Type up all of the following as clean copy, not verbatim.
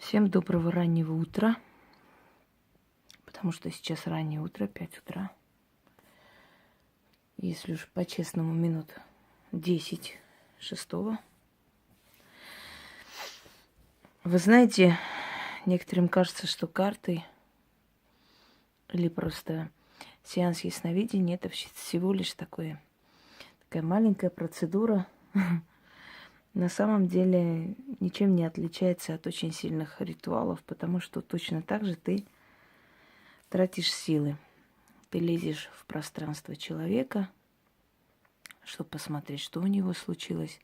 Всем доброго раннего утра, потому что сейчас раннее утро, 5 утра. Если уж по-честному, минут 10 шестого. Вы знаете, некоторым кажется, что карты или просто сеанс ясновидения – это всего лишь такая маленькая процедура. На самом деле ничем не отличается от очень сильных ритуалов, потому что точно так же ты тратишь силы. Ты лезешь в пространство человека, чтобы посмотреть, что у него случилось,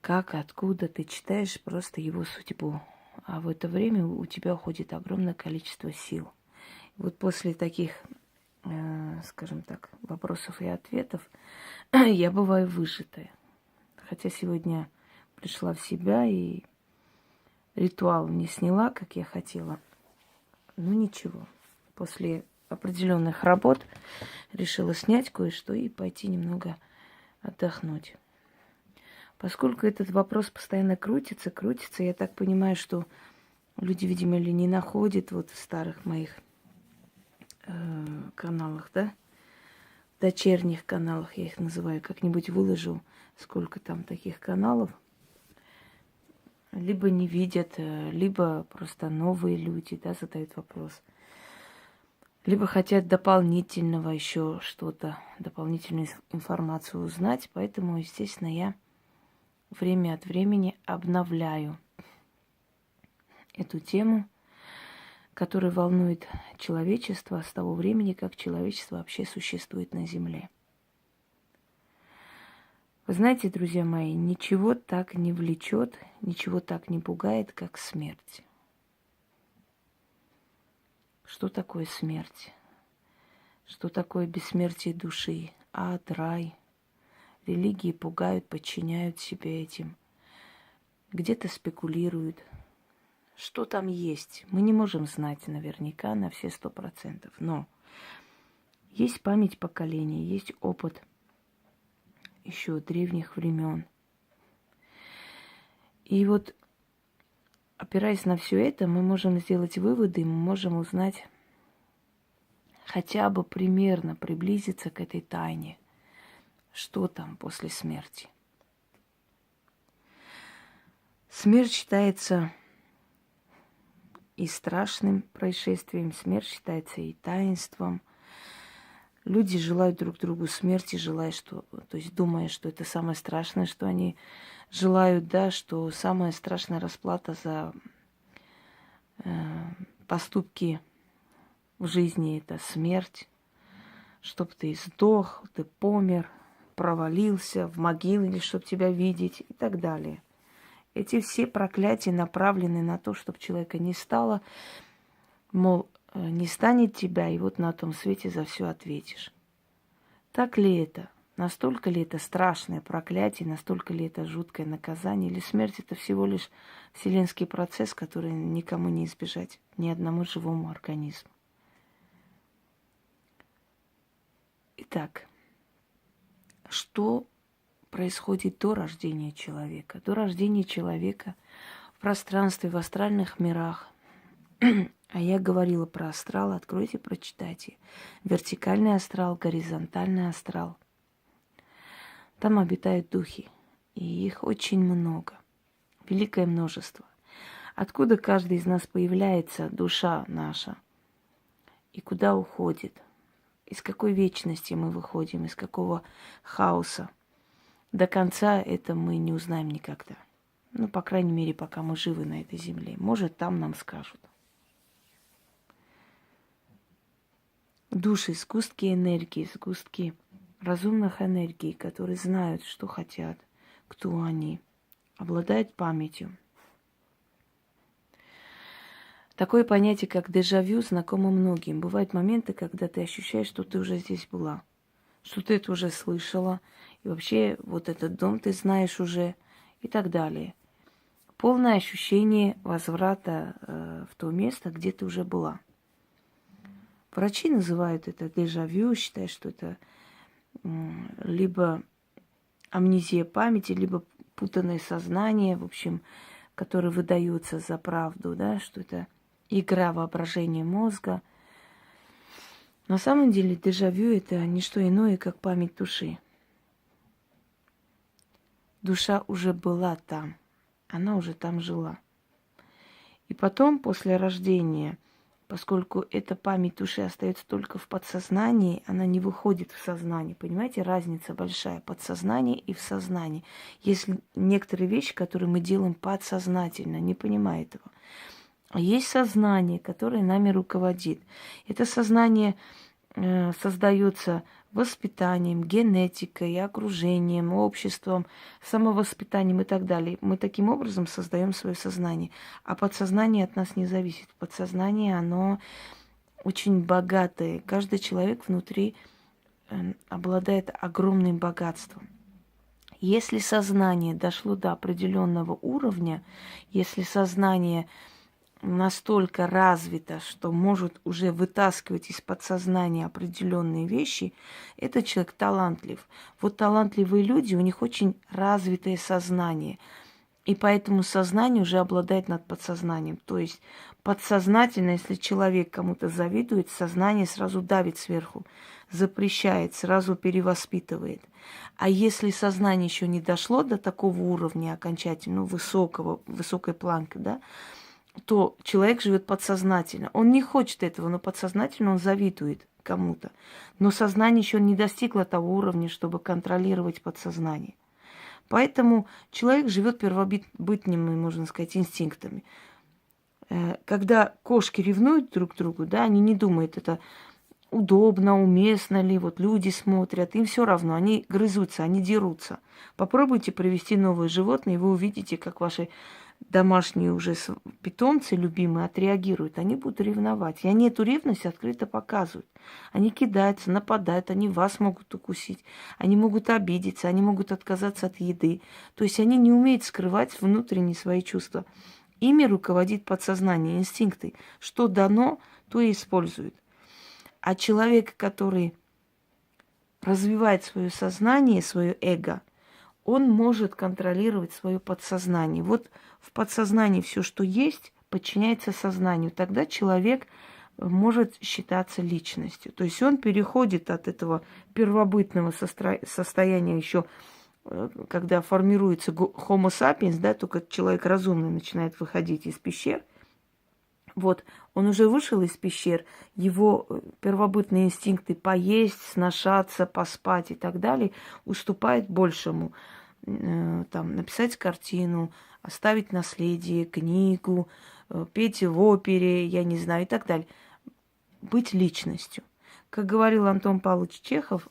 как, откуда. Ты читаешь просто его судьбу. А в это время у тебя уходит огромное количество сил. Вот после таких, скажем так, вопросов и ответов я бываю выжатая. Хотя сегодня пришла в себя и ритуал не сняла, как я хотела. Ну ничего. После определенных работ решила снять кое-что и пойти немного отдохнуть. Поскольку этот вопрос постоянно крутится, я так понимаю, что люди, видимо, ли не находят вот в старых моих каналах, да, дочерних каналах, я их называю, как-нибудь выложу, сколько там таких каналов. Либо не видят, либо просто новые люди, да, задают вопрос. Либо хотят дополнительного еще что-то, дополнительную информацию узнать. Поэтому, естественно, я время от времени обновляю эту тему, которая волнует человечество с того времени, как человечество вообще существует на Земле. Вы знаете, друзья мои, ничего так не влечет, ничего так не пугает, как смерть. Что такое смерть? Что такое бессмертие души? Ад, рай. Религии пугают, подчиняют себе этим. Где-то спекулируют. Что там есть? Мы не можем знать наверняка на все 100%. Но есть память поколений, есть опыт еще древних времен. И вот, опираясь на все это, мы можем сделать выводы, мы можем узнать, хотя бы примерно приблизиться к этой тайне, что там после смерти. Смерть считается и страшным происшествием, смерть считается и таинством. Люди желают друг другу смерти, то есть думая, что это самое страшное, что они желают, да, что самая страшная расплата за поступки в жизни – это смерть, чтоб ты сдох, ты помер, провалился в могилу, или чтоб тебя видеть и так далее. Эти все проклятия направлены на то, чтобы человека не стало, мол, не станет тебя, и вот на том свете за все ответишь. Так ли это? Настолько ли это страшное проклятие, настолько ли это жуткое наказание, или смерть это всего лишь вселенский процесс, который никому не избежать, ни одному живому организму? Итак, что происходит до рождения человека? До рождения человека в пространстве, в астральных мирах. А я говорила про астрал, откройте, прочитайте. Вертикальный астрал, горизонтальный астрал. Там обитают духи, и их очень много, великое множество. Откуда каждый из нас появляется, душа наша, и куда уходит? Из какой вечности мы выходим, из какого хаоса? До конца это мы не узнаем никогда. Ну, по крайней мере, пока мы живы на этой земле. Может, там нам скажут. Души, сгустки энергии, сгустки разумных энергий, которые знают, что хотят, кто они, обладают памятью. Такое понятие, как дежавю, знакомо многим. Бывают моменты, когда ты ощущаешь, что ты уже здесь была, что ты это уже слышала, и вообще вот этот дом ты знаешь уже, и так далее. Полное ощущение возврата в то место, где ты уже была. Врачи называют это дежавю, считают, что это либо амнезия памяти, либо путанное сознание. В общем, который выдается за правду, да, что это игра воображения мозга. На самом деле дежавю – это не что иное, как память души. Душа уже была там, она уже там жила. И потом, после рождения, поскольку эта память души остается только в подсознании, она не выходит в сознание. Понимаете, разница большая – подсознание и в сознании. Есть некоторые вещи, которые мы делаем подсознательно, не понимая этого. А есть сознание, которое нами руководит. Это сознание создается воспитанием, генетикой, окружением, обществом, самовоспитанием и так далее. Мы таким образом создаем свое сознание. А подсознание от нас не зависит. Подсознание, оно очень богатое. Каждый человек внутри обладает огромным богатством. Если сознание дошло до определенного уровня, если сознание настолько развито, что может уже вытаскивать из подсознания определенные вещи, этот человек талантлив. Вот талантливые люди, у них очень развитое сознание. И поэтому сознание уже обладает над подсознанием. То есть подсознательно, если человек кому-то завидует, сознание сразу давит сверху, запрещает, сразу перевоспитывает. А если сознание еще не дошло до такого уровня окончательно, высокой планки, да, то человек живет подсознательно. Он не хочет этого, но подсознательно он завидует кому-то. Но сознание еще не достигло того уровня, чтобы контролировать подсознание. Поэтому человек живет первобытными, можно сказать, инстинктами. Когда кошки ревнуют друг к другу, да, они не думают, это удобно, уместно ли, вот люди смотрят, им все равно, они грызутся, они дерутся. Попробуйте привести новое животное, и вы увидите, как ваши домашние уже питомцы, любимые, отреагируют. Они будут ревновать. И они эту ревность открыто показывают. Они кидаются, нападают, они вас могут укусить, они могут обидеться, они могут отказаться от еды. То есть они не умеют скрывать внутренние свои чувства. Ими руководит подсознание, инстинкты. Что дано, то и используют. А человек, который развивает свое сознание, свое эго, он может контролировать свое подсознание. Вот в подсознании все, что есть, подчиняется сознанию. Тогда человек может считаться личностью. То есть он переходит от этого первобытного состояния еще, когда формируется Homo sapiens, да, только человек разумный начинает выходить из пещер. Вот, он уже вышел из пещер, его первобытные инстинкты поесть, сношаться, поспать и так далее уступают большему. Там, написать картину, оставить наследие, книгу, петь в опере, я не знаю, и так далее. Быть личностью. Как говорил Антон Павлович Чехов,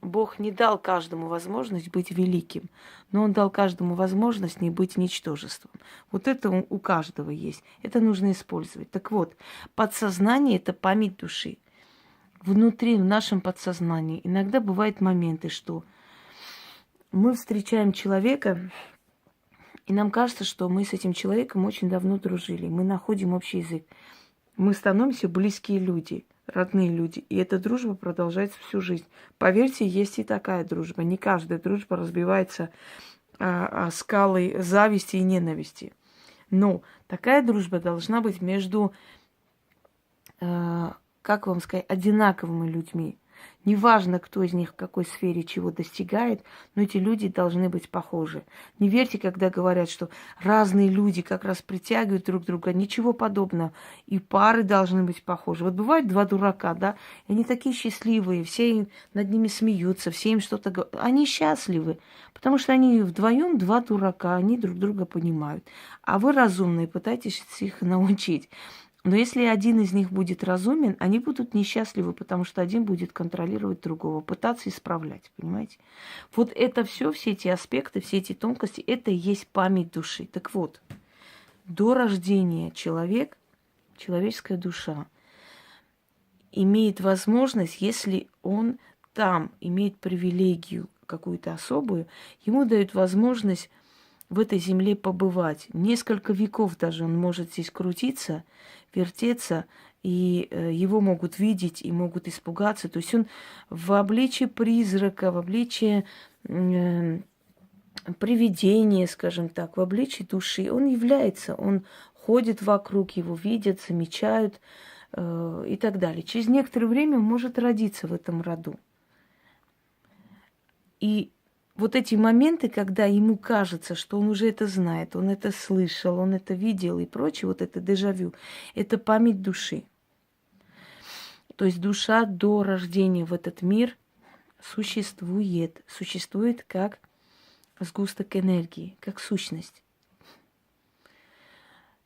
Бог не дал каждому возможность быть великим, но Он дал каждому возможность не быть ничтожеством. Вот это у каждого есть. Это нужно использовать. Так вот, подсознание – это память души. Внутри, в нашем подсознании иногда бывают моменты, что мы встречаем человека, и нам кажется, что мы с этим человеком очень давно дружили. Мы находим общий язык. Мы становимся близкие люди, родные люди. И эта дружба продолжается всю жизнь. Поверьте, есть и такая дружба. Не каждая дружба разбивается о скалы зависти и ненависти. Но такая дружба должна быть между, как вам сказать, одинаковыми людьми. Неважно, кто из них в какой сфере чего достигает, но эти люди должны быть похожи. Не верьте, когда говорят, что разные люди как раз притягивают друг друга. Ничего подобного. И пары должны быть похожи. Вот бывают два дурака, да, и они такие счастливые, все над ними смеются, все им что-то говорят. Они счастливы, потому что они вдвоем два дурака, они друг друга понимают. А вы разумные, пытаетесь их научить. Но если один из них будет разумен, они будут несчастливы, потому что один будет контролировать другого, пытаться исправлять, понимаете? Вот это все эти аспекты, все эти тонкости, это и есть память души. Так вот, до рождения человеческая душа имеет возможность, если он там имеет привилегию какую-то особую, ему дают возможность в этой земле побывать. Несколько веков даже он может здесь крутиться, вертеться, и его могут видеть и могут испугаться. То есть он в обличии призрака, в обличии привидение, скажем так, в обличии души. Он является, он ходит вокруг, его видят, замечают и так далее. Через некоторое время он может родиться в этом роду. И вот эти моменты, когда ему кажется, что он уже это знает, он это слышал, он это видел и прочее, вот это дежавю, это память души. То есть душа до рождения в этот мир существует как сгусток энергии, как сущность.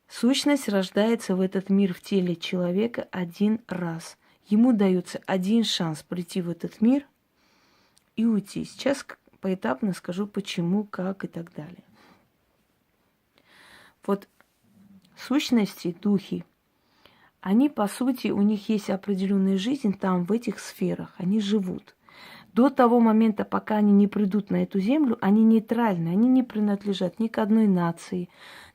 Сущность рождается в этот мир в теле человека один раз. Ему дается один шанс прийти в этот мир и уйти. Сейчас поэтапно скажу, почему, как и так далее. Вот сущности, духи, они, по сути, у них есть определенная жизнь там, в этих сферах. Они живут. До того момента, пока они не придут на эту землю, они нейтральны, они не принадлежат ни к одной нации,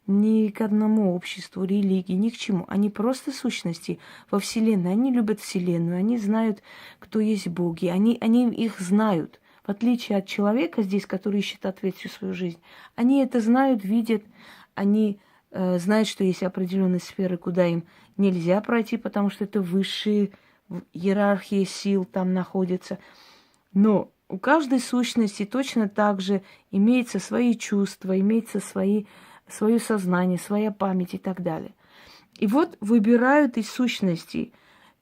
ни к одному обществу, религии, ни к чему. Они просто сущности во Вселенной. Они любят Вселенную, они знают, кто есть боги, они их знают. В отличие от человека здесь, который ищет ответ всю свою жизнь, они это знают, видят, они знают, что есть определенные сферы, куда им нельзя пройти, потому что это высшие иерархии сил там находятся. Но у каждой сущности точно так же имеются свои чувства, имеется свое сознание, своя память и так далее. И вот выбирают из сущностей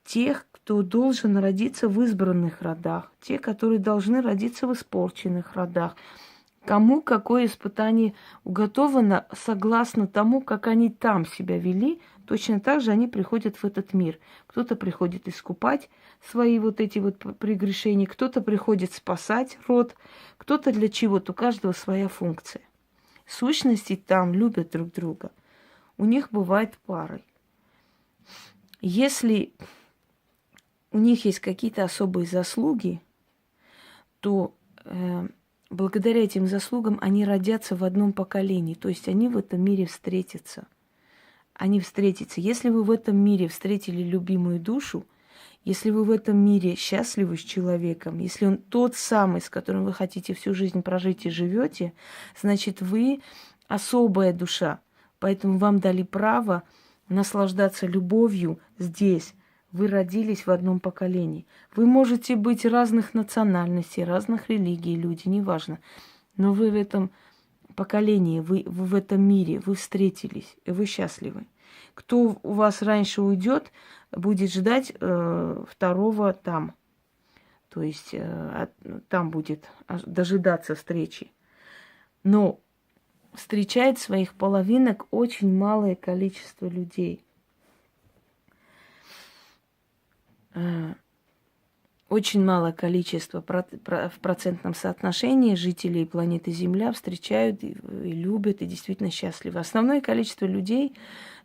тех, кто должен родиться в избранных родах, те, которые должны родиться в испорченных родах. Кому какое испытание уготовано, согласно тому, как они там себя вели, точно так же они приходят в этот мир. Кто-то приходит искупать свои вот эти вот прегрешения, кто-то приходит спасать род, кто-то для чего-то, у каждого своя функция. Сущности там любят друг друга. У них бывает парой. Если у них есть какие-то особые заслуги, то благодаря этим заслугам они родятся в одном поколении. То есть они в этом мире встретятся. Они встретятся. Если вы в этом мире встретили любимую душу, если вы в этом мире счастливы с человеком, если он тот самый, с которым вы хотите всю жизнь прожить и живете, значит, вы особая душа. Поэтому вам дали право наслаждаться любовью здесь. Вы родились в одном поколении. Вы можете быть разных национальностей, разных религий, люди, неважно. Но вы в этом поколении, вы в этом мире, вы встретились, и вы счастливы. Кто у вас раньше уйдет, будет ждать второго там. То есть там будет дожидаться встречи. Но встречает своих половинок очень малое количество людей. Очень малое количество в процентном соотношении жителей планеты Земля встречают и любят, и действительно счастливы. Основное количество людей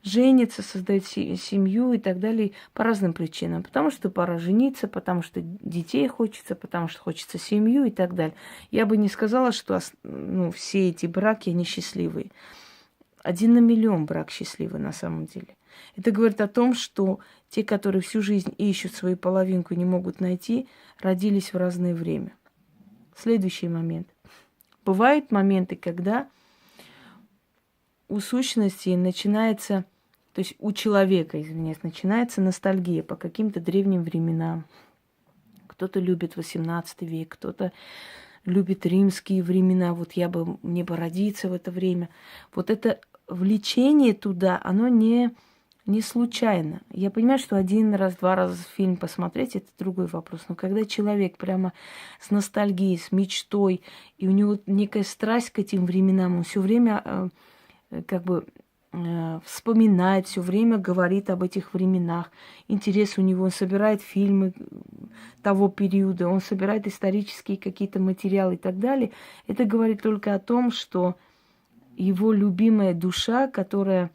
женится, создает семью и так далее по разным причинам. Потому что пора жениться, потому что детей хочется, потому что хочется семью и так далее. Я бы не сказала, что все эти браки, они счастливые. 1 на миллион брак счастливый на самом деле. Это говорит о том, что те, которые всю жизнь ищут свою половинку и не могут найти, родились в разное время. Следующий момент. Бывают моменты, когда у сущности начинается, то есть у человека, извиняюсь, начинается ностальгия по каким-то древним временам. Кто-то любит 18 век, кто-то любит римские времена. Вот мне бы родиться в это время. Вот это влечение туда, оно не случайно. Я понимаю, что 1 раз, 2 раза фильм посмотреть, это другой вопрос. Но когда человек прямо с ностальгией, с мечтой, и у него некая страсть к этим временам, он все время вспоминает, все время говорит об этих временах. Интерес у него, он собирает фильмы того периода, он собирает исторические какие-то материалы и так далее. Это говорит только о том, что его любимая душа, которая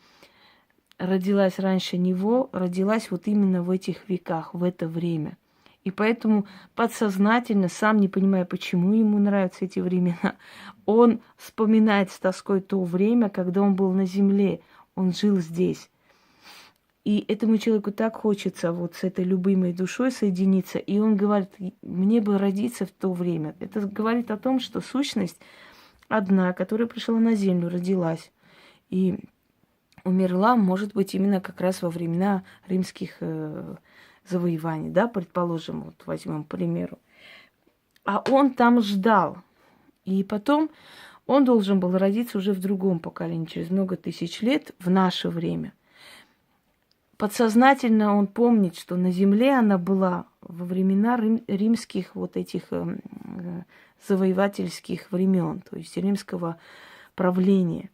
родилась раньше него, родилась вот именно в этих веках, в это время. И поэтому подсознательно, сам не понимая, почему ему нравятся эти времена, он вспоминает с тоской то время, когда он был на земле, он жил здесь. И этому человеку так хочется вот с этой любимой душой соединиться, и он говорит, мне бы родиться в то время. Это говорит о том, что сущность одна, которая пришла на землю, родилась и умерла, может быть, именно как раз во времена римских завоеваний, да, предположим, вот возьмем, к примеру. А он там ждал. И потом он должен был родиться уже в другом поколении, через много тысяч лет, в наше время. Подсознательно он помнит, что на земле она была во времена римских вот этих завоевательских времен, то есть римского правления.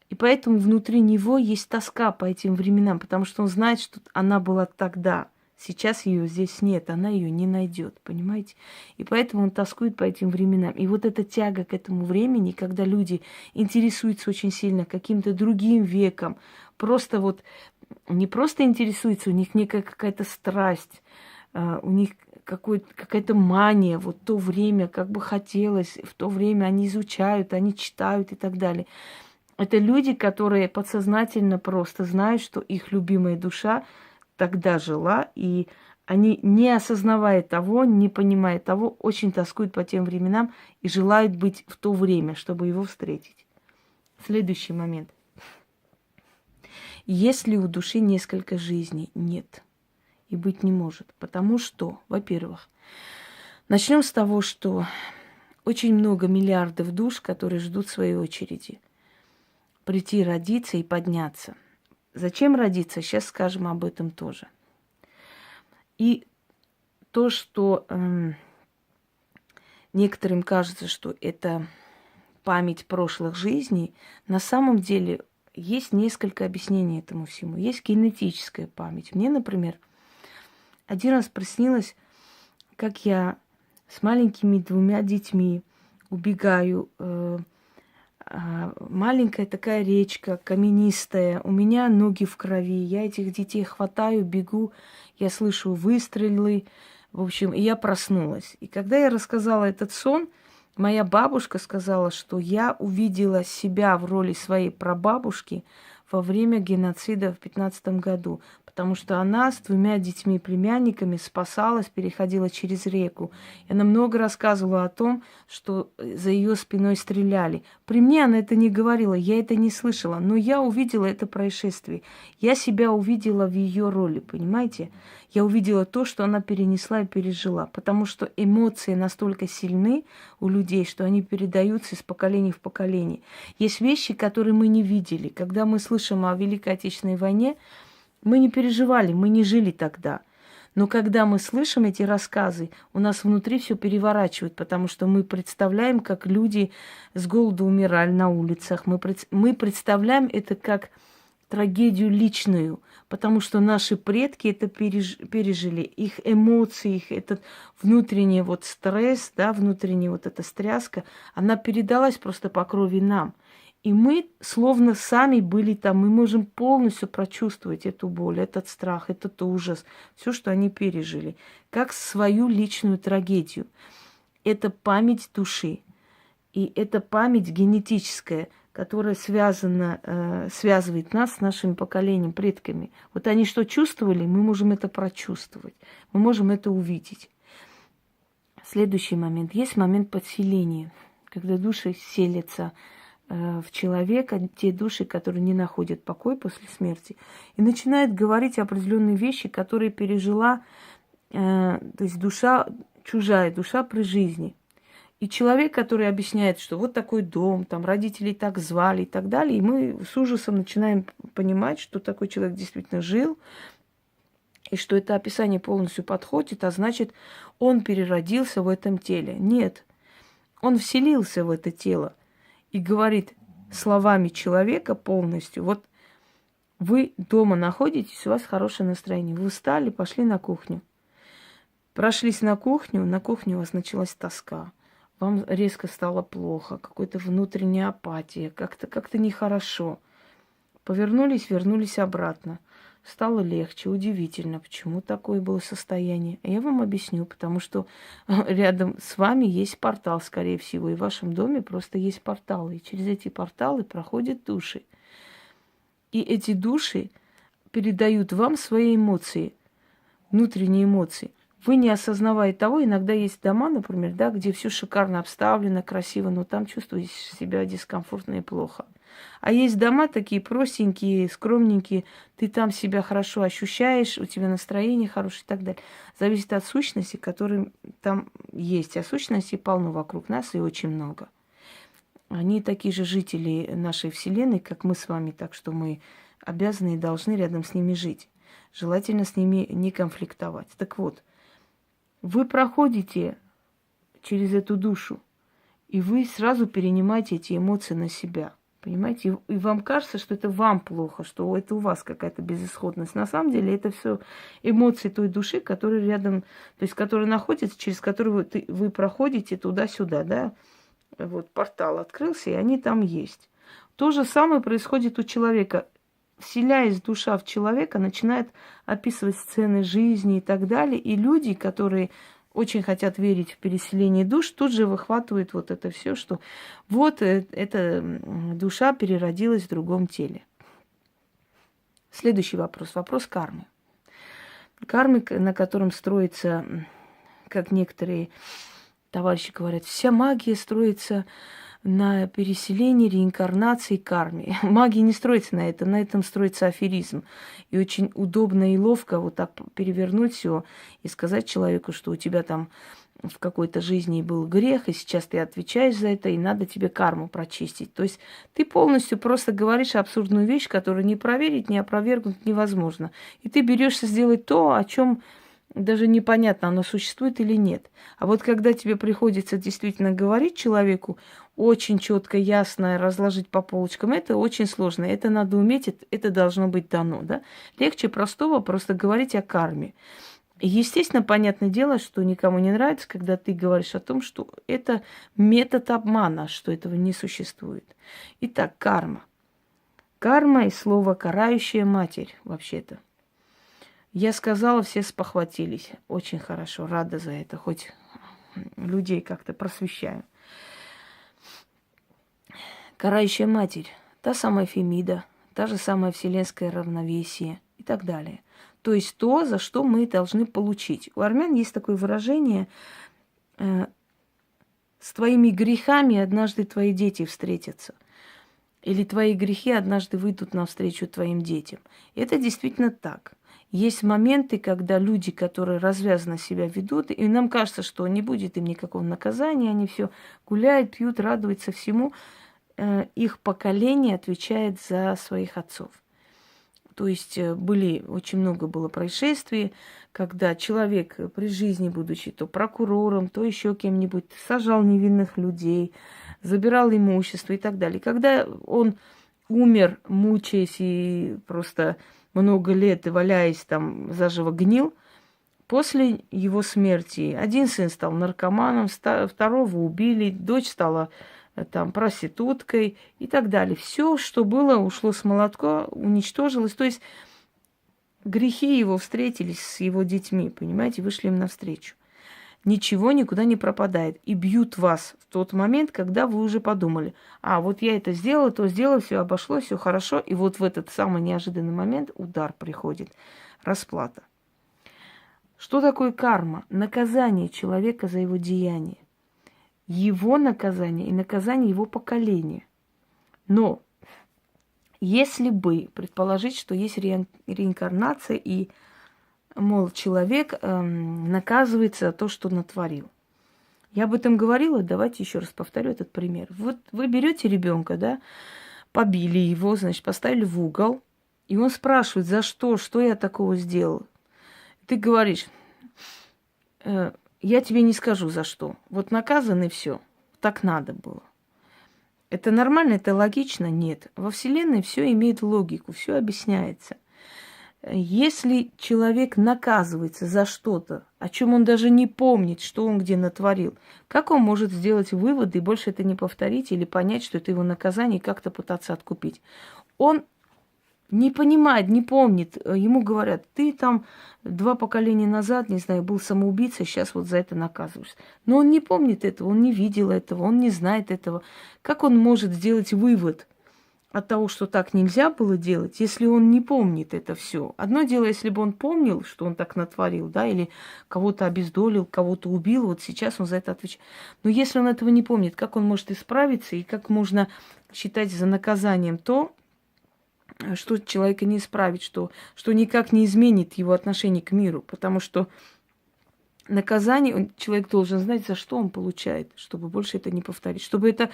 И поэтому внутри него есть тоска по этим временам, потому что он знает, что она была тогда. Сейчас ее здесь нет, она ее не найдет, понимаете? И поэтому он тоскует по этим временам. И вот эта тяга к этому времени, когда люди интересуются очень сильно каким-то другим веком, просто вот не просто интересуются, у них некая какая-то страсть, у них какая-то мания, вот то время, как бы хотелось, в то время они изучают, они читают и так далее. Это люди, которые подсознательно просто знают, что их любимая душа тогда жила, и они, не осознавая того, не понимая того, очень тоскуют по тем временам и желают быть в то время, чтобы его встретить. Следующий момент. Есть ли у души несколько жизней? Нет. И быть не может. Потому что, во-первых, начнем с того, что очень много миллиардов душ, которые ждут своей очереди прийти, родиться и подняться. Зачем родиться? Сейчас скажем об этом тоже. И то, что некоторым кажется, что это память прошлых жизней, на самом деле есть несколько объяснений этому всему. Есть генетическая память. Мне, например, один раз приснилось, как я с маленькими 2 детьми убегаю. Маленькая такая речка, каменистая. У меня ноги в крови. Я этих детей хватаю, бегу. Я слышу выстрелы. В общем, и я проснулась. И когда я рассказала этот сон, моя бабушка сказала, что я увидела себя в роли своей прабабушки во время геноцида в 15 году, потому что она с 2 детьми-племянниками спасалась, переходила через реку. И она много рассказывала о том, что за ее спиной стреляли. При мне она это не говорила, я это не слышала, но я увидела это происшествие. Я себя увидела в ее роли, понимаете? Я увидела то, что она перенесла и пережила, потому что эмоции настолько сильны у людей, что они передаются из поколения в поколение. Есть вещи, которые мы не видели. Когда мы слышим о Великой Отечественной войне, мы не переживали, мы не жили тогда. Но когда мы слышим эти рассказы, у нас внутри все переворачивает, потому что мы представляем, как люди с голоду умирали на улицах. Мы представляем это как трагедию личную, потому что наши предки это пережили, их эмоции, их этот внутренний вот стресс, да, внутренняя вот эта стряска, она передалась просто по крови нам. И мы словно сами были там, мы можем полностью прочувствовать эту боль, этот страх, этот ужас, все, что они пережили, как свою личную трагедию. Это память души, и это память генетическая, которая связывает нас с нашим поколением, предками. Вот они что чувствовали, мы можем это прочувствовать, мы можем это увидеть. Следующий момент. Есть момент подселения, когда души селятся в человека, те души, которые не находят покой после смерти, и начинают говорить определенные вещи, которые пережила, то есть душа, чужая душа при жизни. И человек, который объясняет, что вот такой дом, там родители так звали и так далее, и мы с ужасом начинаем понимать, что такой человек действительно жил, и что это описание полностью подходит, а значит, он переродился в этом теле. Нет, он вселился в это тело и говорит словами человека полностью: вот вы дома находитесь, у вас хорошее настроение, вы встали, пошли на кухню. Прошлись на кухню у вас началась тоска. Вам резко стало плохо, какая-то внутренняя апатия, как-то нехорошо. Повернулись, вернулись обратно. Стало легче, удивительно, почему такое было состояние. А я вам объясню, потому что рядом с вами есть портал, скорее всего, и в вашем доме просто есть порталы. И через эти порталы проходят души. И эти души передают вам свои эмоции, внутренние эмоции. вы, не осознавая того, иногда есть дома, например, да, где все шикарно обставлено, красиво, но там чувствуешь себя дискомфортно и плохо. А есть дома такие простенькие, скромненькие, ты там себя хорошо ощущаешь, у тебя настроение хорошее и так далее. Зависит от сущности, которые там есть. А сущностей полно вокруг нас и очень много. Они такие же жители нашей Вселенной, как мы с вами, так что мы обязаны и должны рядом с ними жить. Желательно с ними не конфликтовать. Так вот, вы проходите через эту душу, и вы сразу перенимаете эти эмоции на себя. Понимаете? И вам кажется, что это вам плохо, что это у вас какая-то безысходность. На самом деле это все эмоции той души, которые рядом, то есть которые находятся, через которые вы проходите туда-сюда, да? Вот портал открылся, и они там есть. То же самое происходит у человека. Вселяясь душа в человека, начинает описывать сцены жизни и так далее. И люди, которые очень хотят верить в переселение душ, тут же выхватывают вот это все, что вот эта душа переродилась в другом теле. Следующий вопрос. Вопрос кармы. Кармы, на котором строится, как некоторые товарищи говорят, вся магия строится на переселении, реинкарнации, карме. Магия не строится на этом строится аферизм. И очень удобно и ловко вот так перевернуть все и сказать человеку, что у тебя там в какой-то жизни был грех, и сейчас ты отвечаешь за это, и надо тебе карму прочистить. То есть ты полностью просто говоришь абсурдную вещь, которую не проверить, не опровергнуть невозможно. И ты берешься сделать то, о чем даже непонятно, оно существует или нет. А вот когда тебе приходится действительно говорить человеку, очень четко, ясно разложить по полочкам, это очень сложно. Это надо уметь, это должно быть дано. Да? Легче простого просто говорить о карме. И, естественно, понятное дело, что никому не нравится, когда ты говоришь о том, что это метод обмана, что этого не существует. Итак, карма. Карма и слово «карающая матерь» вообще-то. Я сказала, все спохватились. Очень хорошо, рада за это. Хоть людей как-то просвещаю. Карающая матерь. Та самая Фемида, та же самая вселенское равновесие и так далее. То есть то, за что мы должны получить. У армян есть такое выражение: с твоими грехами однажды твои дети встретятся. Или твои грехи однажды выйдут навстречу твоим детям. И это действительно так. Есть моменты, когда люди, которые развязанно себя ведут, и нам кажется, что не будет им никакого наказания, они все гуляют, пьют, радуются всему. Их поколение отвечает за своих отцов. То есть очень много было происшествий, когда человек при жизни, будучи то прокурором, то еще кем-нибудь, сажал невинных людей, забирал имущество и так далее. Когда он умер, мучаясь и просто много лет валяясь там, заживо гнил, после его смерти один сын стал наркоманом, второго убили, дочь стала там проституткой и так далее. Все, что было, ушло с молотка, уничтожилось. То есть грехи его встретились с его детьми, понимаете, вышли им навстречу. Ничего никуда не пропадает. И бьют вас в тот момент, когда вы уже подумали: а, вот я это сделала, то сделала, все обошлось, все хорошо. И вот в этот самый неожиданный момент удар приходит, расплата. Что такое карма? Наказание человека за его деяние. Его наказание и наказание его поколения. Но если бы предположить, что есть реинкарнация и, мол, человек наказывается за то, что натворил. Я об этом говорила, давайте еще раз повторю этот пример. Вот вы берете ребенка, да, побили его, значит, поставили в угол, и он спрашивает: за что я такого сделал? Ты говоришь: я тебе не скажу за что. Вот наказан и все. Так надо было. Это нормально, это логично? Нет. Во Вселенной все имеет логику, все объясняется. Если человек наказывается за что-то, о чем он даже не помнит, что он где натворил, как он может сделать выводы и больше это не повторить или понять, что это его наказание, и как-то пытаться откупить? Он не понимает, не помнит. Ему говорят: ты там 2 поколения назад, не знаю, был самоубийцей, сейчас вот за это наказываешься. Но он не помнит этого, он не видел этого, он не знает этого. Как он может сделать вывод, от того, что так нельзя было делать, если он не помнит это все. Одно дело, если бы он помнил, что он так натворил, да, или кого-то обездолил, кого-то убил, вот сейчас он за это отвечает. Но если он этого не помнит, как он может исправиться и как можно считать за наказанием то, что человека не исправит, что никак не изменит его отношение к миру, потому что наказание человек должен знать, за что он получает, чтобы больше это не повторить, чтобы это,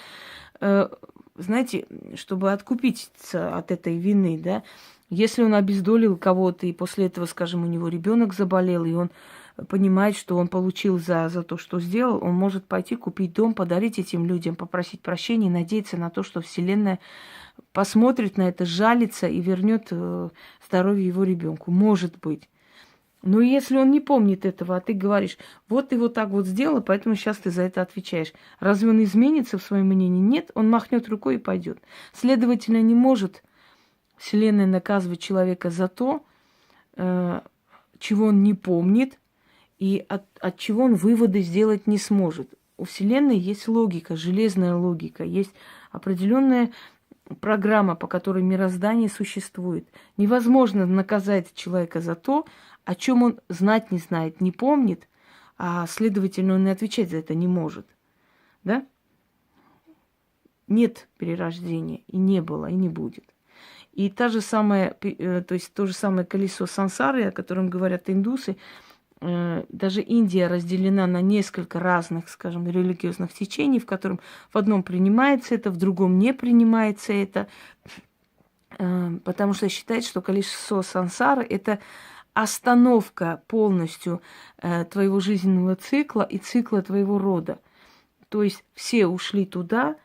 знаете, чтобы откупиться от этой вины, да. Если он обездолил кого-то, и после этого, скажем, у него ребенок заболел, и он понимает, что он получил за то, что сделал, он может пойти купить дом, подарить этим людям, попросить прощения и надеяться на то, что Вселенная посмотрит на это, жалится и вернет здоровье его ребенку. Может быть. Но если он не помнит этого, а ты говоришь, вот ты вот так вот сделала, поэтому сейчас ты за это отвечаешь. Разве он изменится в своем мнении? Нет, он махнет рукой и пойдет. Следовательно, не может Вселенная наказывать человека за то, чего он не помнит, и от чего он выводы сделать не сможет. У Вселенной есть логика, железная логика, есть определенная программа, по которой мироздание существует. Невозможно наказать человека за то, о чем он знать не знает, не помнит, а, следовательно, он и отвечать за это не может. Да? Нет перерождения, и не было, и не будет. И та же самая, то есть то же самое колесо сансары, о котором говорят индусы, даже Индия разделена на несколько разных, скажем, религиозных течений, в котором в одном принимается это, в другом не принимается это, потому что считают, что колесо сансары – это остановка полностью твоего жизненного цикла и цикла твоего рода. То есть все ушли туда,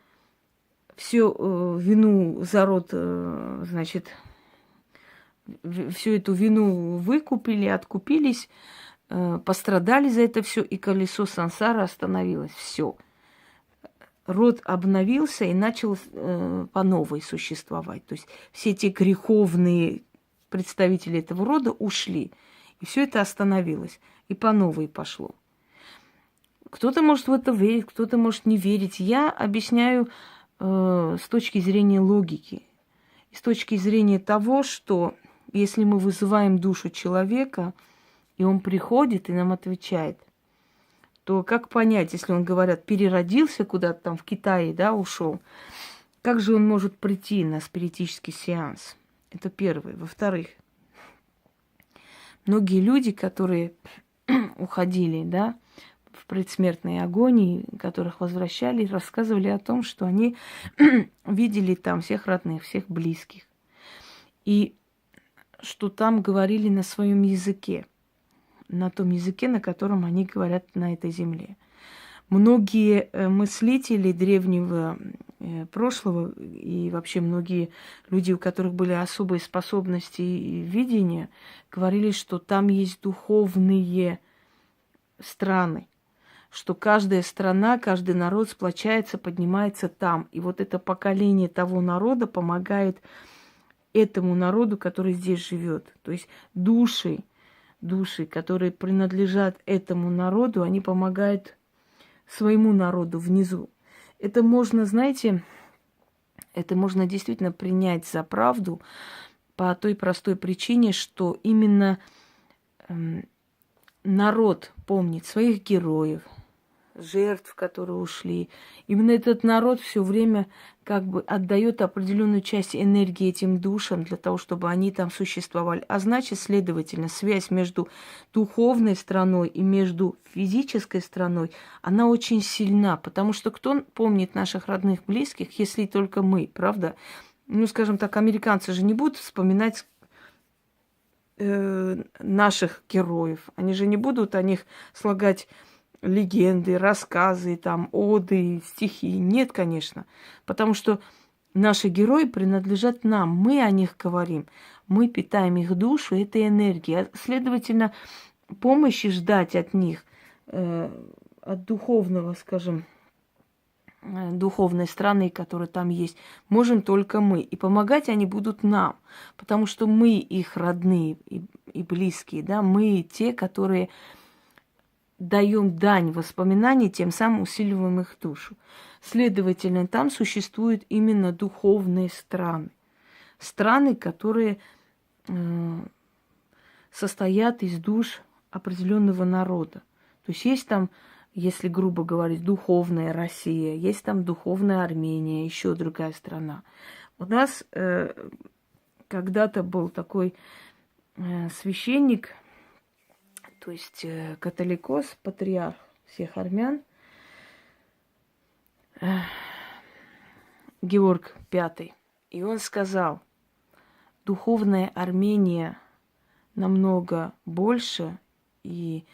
всю вину за род, значит, всю эту вину выкупили, откупились, пострадали за это все, и колесо сансары остановилось. Все. Род обновился и начал по новой существовать. То есть все эти греховные представители этого рода ушли. И все это остановилось. И по новой пошло. Кто-то может в это верить, кто-то может не верить. Я объясняю с точки зрения логики. И с точки зрения того, что если мы вызываем душу человека, и он приходит и нам отвечает, то как понять, если он, говорят, переродился куда-то там в Китае, да, ушел, как же он может прийти на спиритический сеанс? Это первое. Во-вторых, многие люди, которые уходили, да, в предсмертной агонии, которых возвращали, рассказывали о том, что они видели там всех родных, всех близких. И что там говорили на своем языке, на том языке, на котором они говорят на этой земле. Многие мыслители древнего прошлого и вообще многие люди, у которых были особые способности и видения, говорили, что там есть духовные страны, что каждая страна, каждый народ сплочается, поднимается там. И вот это поколение того народа помогает этому народу, который здесь живет. То есть души, которые принадлежат этому народу, они помогают своему народу внизу. Это можно, знаете, это можно действительно принять за правду по той простой причине, что именно народ помнит своих героев, жертв, которые ушли. Именно этот народ все время как бы отдает определенную часть энергии этим душам для того, чтобы они там существовали. А значит, следовательно, связь между духовной страной и между физической страной, она очень сильна, потому что кто помнит наших родных, близких, если только мы, правда? Ну, скажем так, американцы же не будут вспоминать наших героев. Они же не будут о них слагать легенды, рассказы, там, оды, стихи. Нет, конечно. Потому что наши герои принадлежат нам. Мы о них говорим. Мы питаем их душу этой энергией. Следовательно, помощи ждать от них, от духовного, скажем, духовной страны, которая там есть, можем только мы. И помогать они будут нам. Потому что мы их родные и близкие. Да? Мы те, которые даем дань воспоминаний, тем самым усиливаем их душу. Следовательно, там существуют именно духовные страны. Страны, которые состоят из душ определенного народа. То есть там, если грубо говорить, духовная Россия, есть там духовная Армения, еще другая страна. У нас когда-то был такой священник, то есть католикос, патриарх всех армян, Георг V. И он сказал, духовная Армения намного больше, и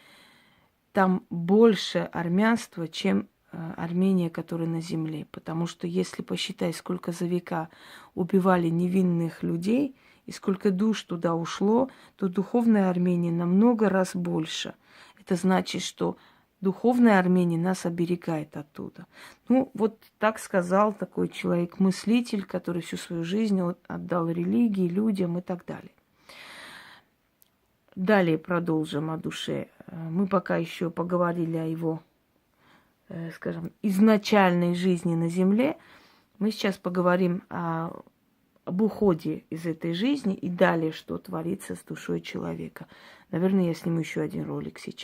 там больше армянства, чем Армения, которая на земле. Потому что если посчитать, сколько за века убивали невинных людей, и сколько душ туда ушло, то духовная Армения намного раз больше. Это значит, что духовная Армения нас оберегает оттуда. Ну, вот так сказал такой человек-мыслитель, который всю свою жизнь отдал религии, людям и так далее. Далее продолжим о душе. Мы пока еще поговорили о его, скажем, изначальной жизни на Земле. Мы сейчас поговорим об уходе из этой жизни и далее, что творится с душой человека. Наверное, я сниму еще один ролик сейчас.